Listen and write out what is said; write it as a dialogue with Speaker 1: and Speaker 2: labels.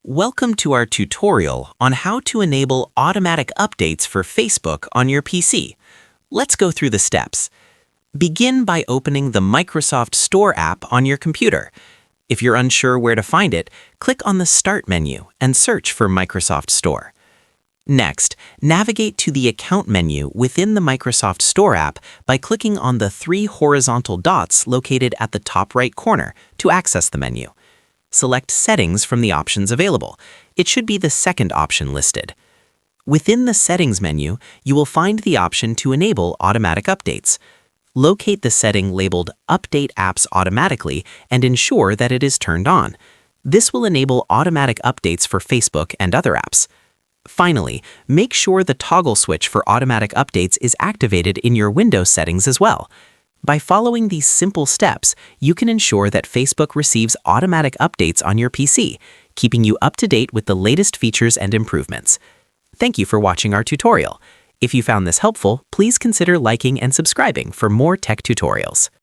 Speaker 1: Welcome to our tutorial on how to enable automatic updates for Facebook on your PC. Let's go through the steps. Begin by opening the Microsoft Store app on your computer. If you're unsure where to find it, click on the Start menu and search for Microsoft Store. Next, navigate to the Account menu within the Microsoft Store app by clicking on the three horizontal dots located at the top right corner to access the menu. Select Settings from the options available. It should be the second option listed. Within the Settings menu, you will find the option to enable automatic updates. Locate the setting labeled Update Apps Automatically and ensure that it is turned on. This will enable automatic updates for Facebook and other apps. Finally, make sure the toggle switch for automatic updates is activated in your Windows settings as well. By following these simple steps, you can ensure that Facebook receives automatic updates on your PC, keeping you up to date with the latest features and improvements. Thank you for watching our tutorial. If you found this helpful, please consider liking and subscribing for more tech tutorials.